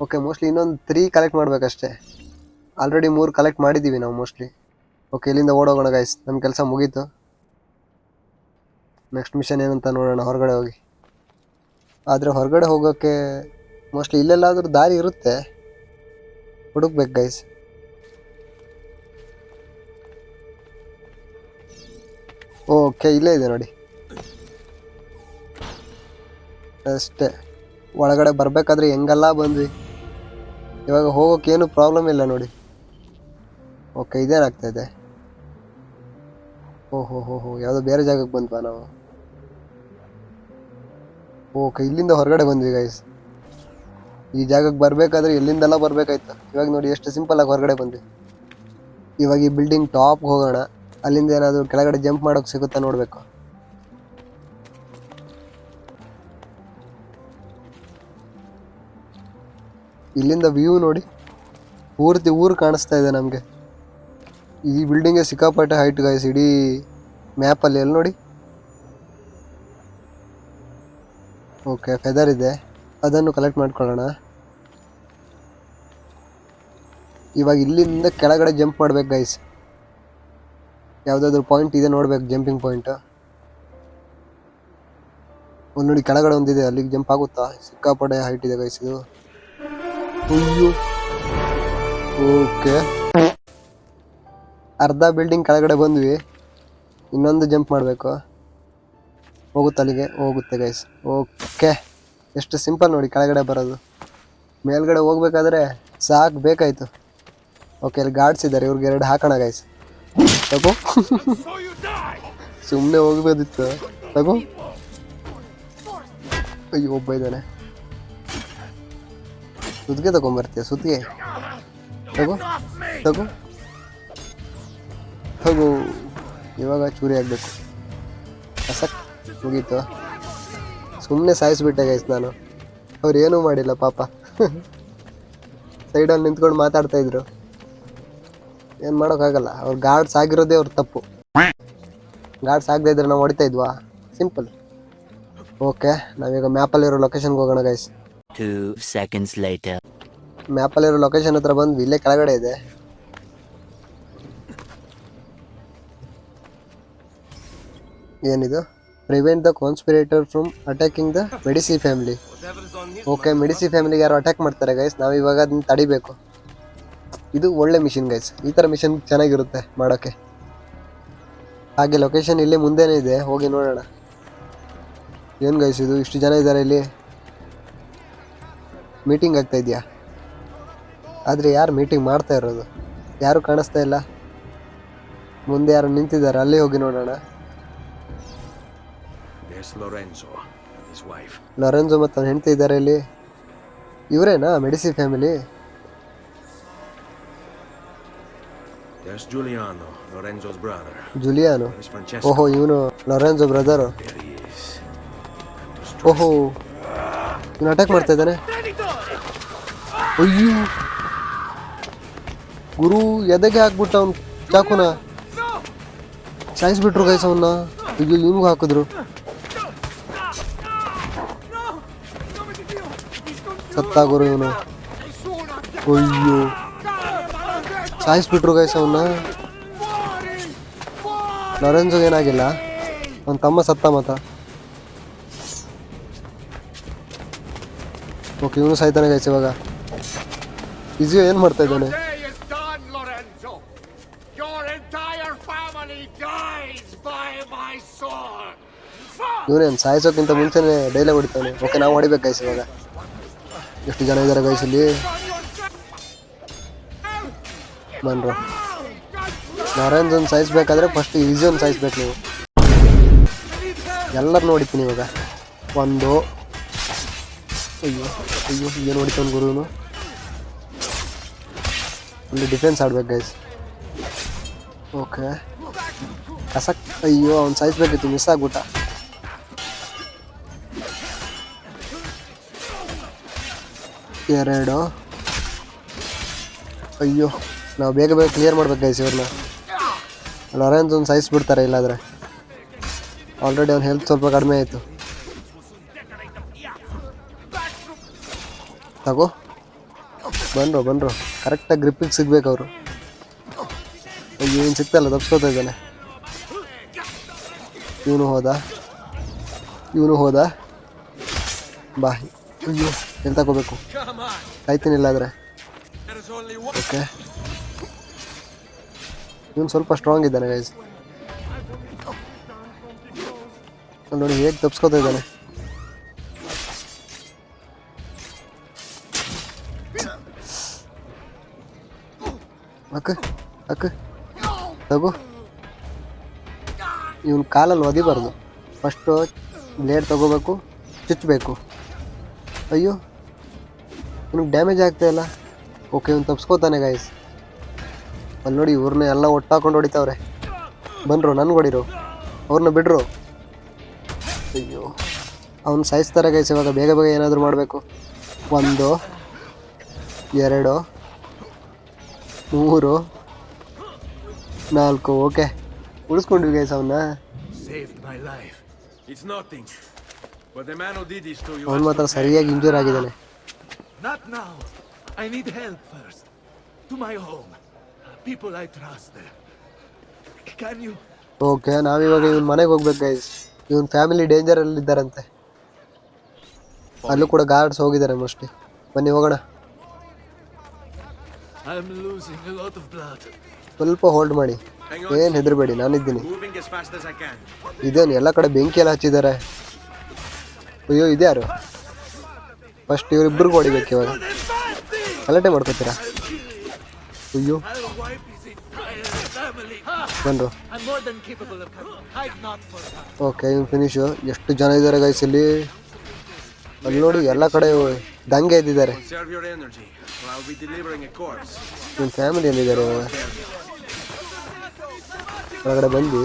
ಓಕೆ, ಮೋಸ್ಟ್ಲಿ ಇನ್ನೊಂದು 3 ಕಲೆಕ್ಟ್ ಮಾಡಬೇಕಷ್ಟೇ. ಆಲ್ರೆಡಿ 3 ಕಲೆಕ್ಟ್ ಮಾಡಿದ್ದೀವಿ ನಾವು ಮೋಸ್ಟ್ಲಿ. ಓಕೆ, ಇಲ್ಲಿಂದ ಓಡೋಗೋಣ ಗೈಸ್, ನಮ್ಮ ಕೆಲಸ ಮುಗೀತು. ನೆಕ್ಸ್ಟ್ ಮಿಷನ್ ಏನಂತ ನೋಡೋಣ ಹೊರಗಡೆ ಹೋಗಿ. ಆದರೆ ಹೊರಗಡೆ ಹೋಗೋಕ್ಕೆ ಮೋಸ್ಟ್ಲಿ ಇಲ್ಲೆಲ್ಲಾದರೂ ದಾರಿ ಇರುತ್ತೆ, ಹುಡುಕ್ಬೇಕು ಗೈಸ್. ಓಕೆ, ಇಲ್ಲೇ ಇದೆ ನೋಡಿ ಅಷ್ಟೇ. ಒಳಗಡೆ ಬರಬೇಕಾದ್ರೆ ಹೆಂಗೆಲ್ಲ ಬಂದ್ವಿ. ಇವಾಗ ಹೋಗೋಕ್ಕೇನು ಪ್ರಾಬ್ಲಮ್ ಇಲ್ಲ ನೋಡಿ. ಓಕೆ, ಇದೇನಾಗ್ತಾಯಿದೆ? ಓಹೋ ಯಾವುದೋ ಬೇರೆ ಜಾಗಕ್ಕೆ ಬಂದ್ವಾ ನಾವು. ಓಕೆ, ಇಲ್ಲಿಂದ ಹೊರಗಡೆ ಬಂದ್ವಿ ಗೈಸ್. ಈ ಜಾಗಕ್ಕೆ ಬರಬೇಕಾದ್ರೆ ಎಲ್ಲಿಂದೆಲ್ಲ ಬರಬೇಕಾಯ್ತು. ಇವಾಗ ನೋಡಿ ಎಷ್ಟು ಸಿಂಪಲ್ಲಾಗಿ ಹೊರಗಡೆ ಬಂದ್ವಿ. ಇವಾಗ ಈ ಬಿಲ್ಡಿಂಗ್ ಟಾಪ್ಗೆ ಹೋಗೋಣ. ಅಲ್ಲಿಂದ ಏನಾದರೂ ಕೆಳಗಡೆ ಜಂಪ್ ಮಾಡೋಕ್ಕೆ ಸಿಗುತ್ತಾ ನೋಡಬೇಕು. ಇಲ್ಲಿಂದ ವ್ಯೂ ನೋಡಿ, ಪೂರ್ತಿ ಊರು ಕಾಣಿಸ್ತಾ ಇದೆ ನಮಗೆ. ಈ ಬಿಲ್ಡಿಂಗ್ಗೆ ಸಿಕ್ಕಾಪಟ್ಟೆ ಹೈಟ್ ಗೈಸ್, ಇಡೀ ಮ್ಯಾಪಲ್ಲಿ. ಎಲ್ಲಿ ನೋಡಿ. ಓಕೆ, ಫೆದರ್ ಇದೆ, ಅದನ್ನು ಕಲೆಕ್ಟ್ ಮಾಡ್ಕೊಳ್ಳೋಣ. ಇವಾಗ ಇಲ್ಲಿಂದ ಕೆಳಗಡೆ ಜಂಪ್ ಮಾಡ್ಬೇಕು ಗೈಸ್. ಯಾವುದಾದ್ರೂ ಪಾಯಿಂಟ್ ಇದೆ ನೋಡ್ಬೇಕು, ಜಂಪಿಂಗ್ ಪಾಯಿಂಟ್. ಒಂದು ನೋಡಿ, ಕೆಳಗಡೆ ಒಂದಿದೆ, ಅಲ್ಲಿಗೆ ಜಂಪ್ ಆಗುತ್ತಾ? ಸಿಕ್ಕಾಪಟ್ಟೆ ಹೈಟ್ ಇದೆ ಗೈಸ್ ಇದು. ಅಯ್ಯೋ, ಓಕೆ, ಅರ್ಧ ಬಿಲ್ಡಿಂಗ್ ಕೆಳಗಡೆ ಬಂದ್ವಿ. ಇನ್ನೊಂದು ಜಂಪ್ ಮಾಡಬೇಕು. ಹೋಗುತ್ತೆ ಅಲ್ಲಿಗೆ? ಹೋಗುತ್ತೆ ಗೈಸ್. ಓಕೆ, ಎಷ್ಟು ಸಿಂಪಲ್ ನೋಡಿ ಕೆಳಗಡೆ ಬರೋದು. ಮೇಲ್ಗಡೆ ಹೋಗ್ಬೇಕಾದ್ರೆ ಸಾಕು ಬೇಕಾಯಿತು. ಓಕೆ, ಅಲ್ಲಿ ಗಾರ್ಡ್ಸ್ ಇದ್ದಾರೆ, ಇವ್ರಿಗೆ 2 ಹಾಕೋಣ ಗೈಸ್. ತಗೋ, ಸುಮ್ಮನೆ ಹೋಗ್ಬೋದಿತ್ತು. ತಗೋ. ಅಯ್ಯೋ, ಒಬ್ಬ ಇದ್ದಾನೆ. ಸುತ್ತಿಗೆ ತಗೊಂಬರ್ತೀಯ? ಸುತ್ತಿಗೆ ತಗೋ. ಇವಾಗ ಚೂರಿ ಆಗಬೇಕು. ಕಸಕ್ ಮುಗೀತು. ಸುಮ್ಮನೆ ಸಾಯಿಸ್ಬಿಟ್ಟೆ ಗೈಸ್ ನಾನು. ಅವ್ರು ಏನೂ ಮಾಡಿಲ್ಲ ಪಾಪ. ಸೈಡಲ್ಲಿ ನಿಂತ್ಕೊಂಡು ಮಾತಾಡ್ತಾ ಇದ್ರು. ಏನು ಮಾಡೋಕ್ಕಾಗಲ್ಲ, ಅವ್ರು ಗಾರ್ಡ್ಸ್ ಆಗಿರೋದೇ ಅವ್ರ ತಪ್ಪು. ಗಾರ್ಡ್ಸ್ ಆಗದೆ ಇದ್ರೆ ನಾವು ಹೊಡಿತಾ ಇದ್ವಾ? ಸಿಂಪಲ್. ಓಕೆ, ನಾವೀಗ ಮ್ಯಾಪಲ್ಲಿರೋ ಲೊಕೇಶನ್ಗೆ ಹೋಗೋಣ ಗೈಸ್. 2 seconds later. ಮ್ಯಾಪಲ್ಲಿರೋ ಲೊಕೇಶನ್ ಹತ್ರ ಬಂದ್ವಿ, ಇಲ್ಲೇ ಕೆಳಗಡೆ ಇದೆ. ಏನಿದು? Prevent the conspirator from attacking the Medici family. Okay, Medici ಫ್ಯಾಮಿಲಿಗೆ ಯಾರು ಅಟ್ಯಾಕ್ ಮಾಡ್ತಾರೆ ಗೈಸ್, ನಾವು ಇವಾಗ ಅದನ್ನ ತಡಿಬೇಕು. ಇದು ಒಳ್ಳೆ ಮಿಷನ್ ಗೈಸ್, ಈ ಥರ ಮಿಷನ್ ಚೆನ್ನಾಗಿರುತ್ತೆ ಮಾಡೋಕ್ಕೆ. ಹಾಗೆ ಲೊಕೇಶನ್ ಇಲ್ಲಿ ಮುಂದೆನೇ ಇದೆ, ಹೋಗಿ ನೋಡೋಣ. ಏನು ಗೈಸ್ ಇದು, ಇಷ್ಟು ಜನ ಇದ್ದಾರೆ ಇಲ್ಲಿ. ಮೀಟಿಂಗ್ ಆಗ್ತಾ ಇದೆಯಾ? ಆದರೆ ಯಾರು ಮೀಟಿಂಗ್ ಮಾಡ್ತಾ ಇರೋದು? ಯಾರು ಕಾಣಿಸ್ತಾ ಇಲ್ಲ. ಮುಂದೆ ಯಾರು ನಿಂತಿದ್ದಾರೆ, ಅಲ್ಲಿ ಹೋಗಿ ನೋಡೋಣ. Lorenzo and his wife. ಲೊರೆನ್ಜೋ ಮತ್ತು ಅವ್ನ ಹೆಂಡತಿ ಇದ್ದಾರೆ ಇಲ್ಲಿ. ಇವರೇನಾ Medici family? There's Giuliano, Lorenzo's brother. Giuliano? There's Francesco. ಓಹೋ, ಇವನು Lorenzo brother. There he is. ಓಹೋ, ಇವನು ಅಟ್ಯಾಕ್ ಮಾಡ್ತಾ ಇದ್ದಾನೆ. ಅಯ್ಯೋ ಗುರು, ಎದೆಗೆ ಹಾಕ್ಬಿಟ್ಟ ಅವ್ನು ಚಾಕುನ. ಸಾಯಿಸ್ಬಿಟ್ರು ಗೈಸ್ ಅವನ್ನ. ಅಯ್ಯೋ, ಇವನಿಗೂ ಹಾಕಿದ್ರು. ಸತ್ತ ಗುರು ಇವನು. ಅಯ್ಯೋ, ಸಾಯಿಸ್ಬಿಟ್ರು ಗೈಸ್ ಅವನ್ನ. ಲೊರೆನ್ಜೋಗೆ ಏನಾಗಿಲ್ಲ, ಅವನ ತಮ್ಮ ಸತ್ತ ಮತ್ತ. ಓಕೆ, ಇವನು ಸಾಯ್ತಾನೆ ಗೈಸ್ ಇವಾಗ. ಇಜಿಯೋ ಏನು ಮಾಡ್ತಾ ಇದ್ದಾನೆ? ಇವನೇನು ಸಾಯಿಸೋಕ್ಕಿಂತ ಮುಂಚೆನೆ ಡೈಲಾಗ್ ಹೊಡಿತಾನೆ. ಓಕೆ, ನಾವು ಹೊಡಿಬೇಕು ಗೈಸ್ ಇವಾಗ. ಎಷ್ಟು ಜನ ಇದ್ದಾರೆ ಗೈಸ್ ಇಲ್ಲಿ? ಬನ್ರು. ಲೊರೆನ್ಜೋನ್ ಸಾಯಿಸ್ಬೇಕಾದ್ರೆ ಫಸ್ಟ್ ಇಜಿಯೋನ್ ಸಾಯಿಸ್ಬೇಕು ನೀವು. ಎಲ್ಲರನ್ನೂ ಹೊಡಿತೀನಿ ಇವಾಗ. ಒಂದು, ಅಯ್ಯೋ ಅಯ್ಯೋ, ಏನು ಹೊಡಿತಾನೆ ಗುರುನು. ಇಲ್ಲಿ ಡಿಫೆನ್ಸ್ ಆಡ್ಬೇಕು ಗೈಸ್. ಓಕೆ, ಕಸಕ್. ಅಯ್ಯೋ, ಅವ್ನು ಸಾಯಿಸ್ಬೇಕಿತ್ತು, ಮಿಸ್ ಆಗ್ಬಿಟ್ಟ. ಎರಡು. ಅಯ್ಯೋ, ನಾವು ಬೇಗ ಬೇಗ ಕ್ಲಿಯರ್ ಮಾಡ್ಬೇಕು ಗೈಸ್ ಇವ್ರನ್ನ. ಲೊರೆನ್ಜೋನ್ ಸಾಯಿಸ್ಬಿಡ್ತಾರೆ ಇಲ್ಲಾಂದರೆ. ಆಲ್ರೆಡಿ ಅವ್ನ ಹೆಲ್ತ್ ಸ್ವಲ್ಪ ಕಡಿಮೆ ಆಯಿತು. ತಗೋ, ಬನ್ರು ಕರೆಕ್ಟಾಗಿ ಗ್ರಿಪ್ಪಿಗೆ ಸಿಗ್ಬೇಕು ಅವರು. ಅಯ್ಯೋ, ಏನು ಸಿಗ್ತಲ್ಲ, ತಪ್ಸ್ಕೊತಾ ಇದ್ದಾನೆ. ಇವನು ಹೋದ. ಬಾ. ಅಯ್ಯೋ, ಎಲ್ಲಿ ತಗೋಬೇಕು? ಆಯ್ತೀನಿ ಇಲ್ಲಾದರೆ. ಓಕೆ, ಇವನು ಸ್ವಲ್ಪ ಸ್ಟ್ರಾಂಗ್ ಇದ್ದಾನೆ ಗೈಸ್. ನೋಡಿ ಹೇಗೆ ತಪ್ಸ್ಕೊತಾ ಇದ್ದಾನೆ. ಅಕ್ಕ ತಗೋ. ಇವನು ಕಾಲಲ್ಲಿ ಒದಿಬಾರ್ದು, ಫಸ್ಟು ಬ್ಲೇಡ್ ತಗೋಬೇಕು, ಚುಚ್ಚಬೇಕು. ಅಯ್ಯೋ, ಇವನಿಗೆ ಡ್ಯಾಮೇಜ್ ಆಗ್ತಾಯಿಲ್ಲ. ಓಕೆ, ಇವನು ತಪ್ಸ್ಕೋತಾನೆ ಗೈಸ್. ಅಲ್ಲಿ ನೋಡಿ, ಇವ್ರನ್ನ ಎಲ್ಲ ಒಟ್ಟಾಕೊಂಡು ಹೊಡಿತಾವ್ರೆ. ಬನ್ರು, ನನ್ಗೆ ಹೊಡಿರು, ಅವ್ರನ್ನ ಬಿಡ್ರು. ಅಯ್ಯೋ, ಅವ್ನು ಸಾಯಿಸ್ತಾರೆ ಗೈಸ್ ಇವಾಗ. ಬೇಗ ಬೇಗ ಏನಾದರೂ ಮಾಡಬೇಕು. 1 2 3 4. ಓಕೆ, ಉಳಿಸ್ಕೊಂಡ್ವಿ ಗೈಸ್ ಅವನ್ನ. ಅವನು ಮಾತ್ರ ಸರಿಯಾಗಿ ಇಂಜೂರ್ ಆಗಿದ್ದಾನೆ. ಓಕೆ, ನಾವಿವಾಗ ಇವನ್ ಮನೆಗೆ ಹೋಗ್ಬೇಕು ಗೈಸ್. ಇವನ್ ಫ್ಯಾಮಿಲಿ ಡೇಂಜರಲ್ಲಿ ಇದ್ದಾರಂತೆ. ಅಲ್ಲೂ ಕೂಡ ಗಾರ್ಡ್ಸ್ ಹೋಗಿದ್ದಾರೆ ಮೋಸ್ಟ್ಲಿ. ಬನ್ನಿ ಹೋಗೋಣ. ಸ್ವಲ್ಪ ಹೋಲ್ಡ್ ಮಾಡಿ, ಏನು ಹೆದರಬೇಡಿ, ನಾನಿದ್ದೀನಿ. ಇದೇನು ಎಲ್ಲ ಕಡೆ ಬೆಂಕಿ ಎಲ್ಲ ಹಚ್ಚಿದ್ದಾರೆ. ಅಯ್ಯೋ, ಇದ್ಯಾರು? ಫಸ್ಟ್ ಇವರಿಬ್ಬರಿಗೂ ಹೊಡಿಬೇಕು ಇವಾಗ. ಗಲಾಟೆ ಮಾಡ್ಕೋತೀರಾ? ಅಯ್ಯೋ, ಬನ್ರು. ಓಕೆ, ಇವ್ನು ಫಿನಿಶು. ಎಷ್ಟು ಜನ ಇದ್ದಾರೆ ಗೈಸ್ ಇಲ್ಲಿ. ಅಲ್ಲಿ ನೋಡಿ, ಎಲ್ಲ ಕಡೆ ದಂಗೆ ಎದ್ದಿದ್ದಾರೆ. ನಿಮ್ಮ ಫ್ಯಾಮಿಲಿ ಎಲ್ಲಿದ್ದಾರೆ ಇವಾಗ? ಹೊರಗಡೆ ಬಂದು.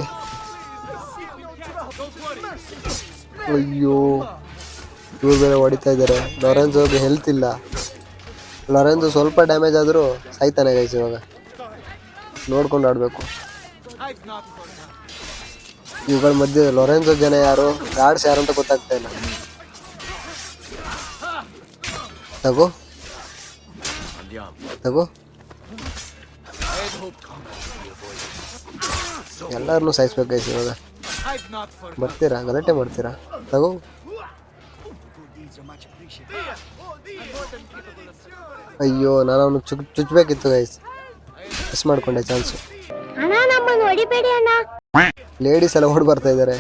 ಅಯ್ಯೋ, ಇವ್ರು ಬೇರೆ ಹೊಡಿತಾ ಇದ್ದಾರೆ. ಲೊರೆನ್ಜೋಗೆ ಹೆಲ್ತ್ ಇಲ್ಲ. ಲೊರೆನ್ಸೋ ಸ್ವಲ್ಪ ಡ್ಯಾಮೇಜ್ ಆದರೂ ಸಾಯ್ತಾನೆ ಗೈಸ್. ಇವಾಗ ನೋಡ್ಕೊಂಡು ಆಡಬೇಕು. ಇವುಗಳ ಮಧ್ಯೆ ಲೊರೆನ್ಸೋ ಜನ ಯಾರು, ಗಾರ್ಡ್ಸ್ ಯಾರು ಅಂತ ಗೊತ್ತಾಗ್ತಾ ಇಲ್ಲ. ತಗೋ ತಗೋ, ಎಲ್ಲರನ್ನೂ ಸಾಯಿಸ್ಬೇಕು ಗೈಸ್. ಇವಾಗ ಬರ್ತೀರಾ, ಗಲಾಟೆ ಮಾಡ್ತೀರಾ? ತಗೋ. ಅಯ್ಯೋ, ನಾನು ಅವನು ಚುಚ್ಚಬೇಕಿತ್ತು ಗೈಸ್, ಮಿಸ್ ಮಾಡ್ಕೊಂಡೆ ಚಾನ್ಸು. ಲೇಡೀಸ್ ಎಲ್ಲ ಓಡಿ ಬರ್ತಾ ಇದ್ದಾರೆ.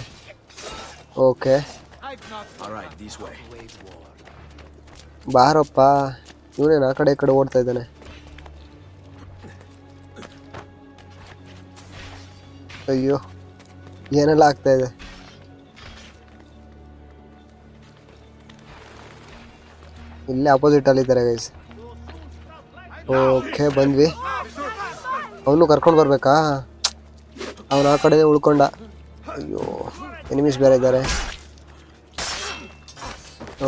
ಓಕೆ, ಬಾರಪ್ಪ. ಇವನೇನು ಆ ಕಡೆ ಈ ಕಡೆ ಓಡ್ತಾ ಇದ್ದಾನೆ. ಅಯ್ಯೋ, ಏನೆಲ್ಲ ಆಗ್ತಾ ಇದೆ. ಇಲ್ಲೇ ಅಪೋಸಿಟ್ ಅಲ್ಲಿದ್ದಾರೆ ಗೈಸ್. ಓಕೆ, ಬಂದ್ವಿ. ಅವನು ಕರ್ಕೊಂಡು ಬರ್ಬೇಕಾ? ಅವನು ಆ ಕಡೆನೇ ಉಳ್ಕೊಂಡ. ಅಯ್ಯೋ, ಎನಿಮೀಸ್ ಬೇರೆ ಇದ್ದಾರೆ.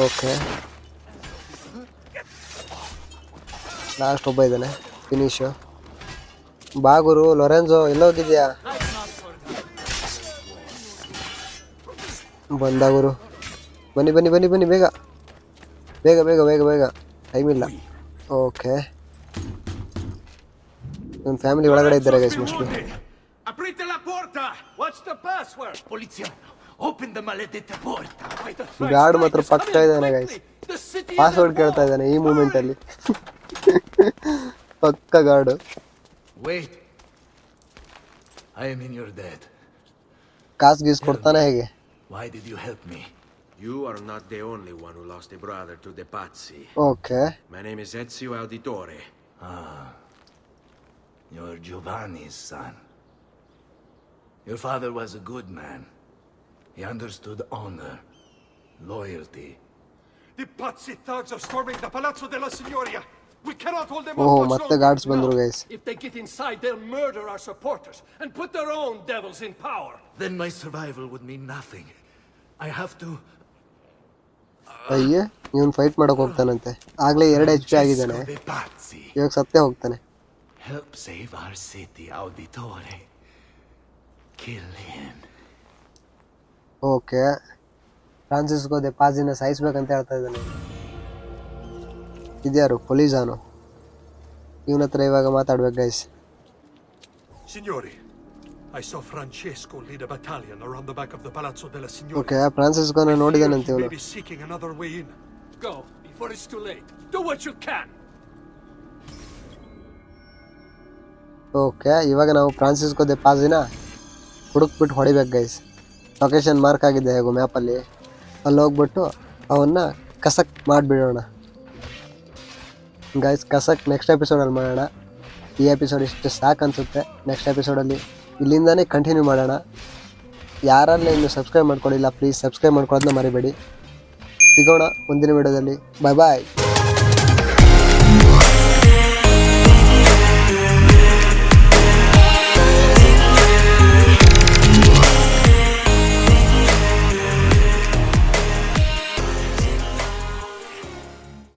ಓಕೆ, ಲಾಸ್ಟ್ ಒಬ್ಬ ಇದ್ದಾನೆ, ಫಿನಿಶು. ಬಾಗುರು, ಲೊರೆನ್ಸೋ ಎಲ್ಲೋಗಿದ್ಯಾ? ಬಂದ ಗುರು, ಬನ್ನಿ ಬನ್ನಿ ಬನ್ನಿ ಬನ್ನಿ, ಬೇಗ ಬೇಗ ಬೇಗ ಬೇಗ ಬೇಗ, ಟೈಮ್ ಇಲ್ಲ. ಓಕೆ, ನನ್ನ ಫ್ಯಾಮಿಲಿ ಒಳಗಡೆ ಇದ್ದಾರೆ guys mostly. Aprite la porta! What's the password? Polizia, open the maledetta porta. Guard ಮಾತ್ರ ಪಕ್ಕ ಇದ್ದಾನೆ ಗೈಸ್. ಪಾಸ್ವರ್ಡ್ ಕೇಳ್ತಾ ಇದ್ದಾನೆ ಈ ಮೂಮೆಂಟ್ ಅಲ್ಲಿ. ಪಕ್ಕ guard. Wait, I am in your debt. ಕಾಸು ಗೀಸ್ ಕೊಡ್ತಾನೆ ಹೇಗೆ? Why did you help me? You are not the only one who lost a brother to the Pazzi. Okay, My name is Ezio Auditore. You're Giovanni's son. Your father was a good man. He understood honor, loyalty. The Pazzi thugs are storming the Palazzo della Signoria. We cannot hold them oh, off much ಮತ್ತೆ longer. ಗಾರ್ಡ್ಸ್ ಬಂದ್ರು guys. If they get inside, they'll murder our supporters and put their own devils in power. Then my survival would mean nothing. I have to... ಅಯ್ಯೇ, ಇವನು ಫೈಟ್ ಮಾಡಕ್ ಹೋಗ್ತಾನಂತೆ. ಆಗ್ಲೇ 2 HP ಆಗಿದ್ದಾನೆ, Francesco de Pazzi. ಇವಾಗ ಸತ್ತೇ ಹೋಗ್ತಾನೆ. Help save our city, Auditore. Kill him. Okay, Francesco de ಪಾಜಿನ ಸಾಯಿಸ್ಬೇಕಂತ ಹೇಳ್ತಾ ಇದ್ದಾನೆ. ಇದ್ಯಾರು? ಪೊಲೀಸಾನು. ಇವನ ಹತ್ರ ಇವಾಗ ಮಾತಾಡ್ಬೇಕು guys. Signori, I saw Francesco lead a battalion around the back of the Palazzo della Signoria. Okay, ಫ್ರಾನ್ಸಿಸ್ಕೋನ ನೋಡಿದಾನಂತೆ ಇವನು. Maybe seeking another way in. Go before it's too late. Do what you can. Okay, ಇವಾಗ ನಾವು ಫ್ರಾನ್ಸಿಸ್ಕೋ ದೆ ಪಾಜಿನ ಹುಡುಕ್ಬಿಟ್ಟು ಹೊಡಿಬೇಕು ಗೈಸ್. ಲೊಕೇಶನ್ ಮಾರ್ಕ್ ಆಗಿದೆ ಹೇಗೋ ಮ್ಯಾಪಲ್ಲಿ. ಅಲ್ಲಿ ಹೋಗ್ಬಿಟ್ಟು ಅವನ್ನ ಕಸಕ್ ಮಾಡಿಬಿಡೋಣ ಗೈಸ್. ಕಸಕ್ ನೆಕ್ಸ್ಟ್ ಎಪಿಸೋಡಲ್ಲಿ ಮಾಡೋಣ. ಈ ಎಪಿಸೋಡ್ ಇಷ್ಟು ಸಾಕು ಅನಿಸುತ್ತೆ. ನೆಕ್ಸ್ಟ್ ಎಪಿಸೋಡಲ್ಲಿ ಇಲ್ಲಿಂದನೇ ಕಂಟಿನ್ಯೂ ಮಾಡೋಣ. ಯಾರಲ್ಲ ಇನ್ನು ಸಬ್ಸ್ಕ್ರೈಬ್ ಮಾಡ್ಕೊಳ್ಳಿಲ್ಲ, ಪ್ಲೀಸ್ ಸಬ್ಸ್ಕ್ರೈಬ್ ಮಾಡ್ಕೊಳ್ಳೋದನ್ನ ಮರಿಬೇಡಿ. ಸಿಗೋಣ ಮುಂದಿನ ವಿಡಿಯೋದಲ್ಲಿ. ಬಾಯ್ ಬಾಯ್.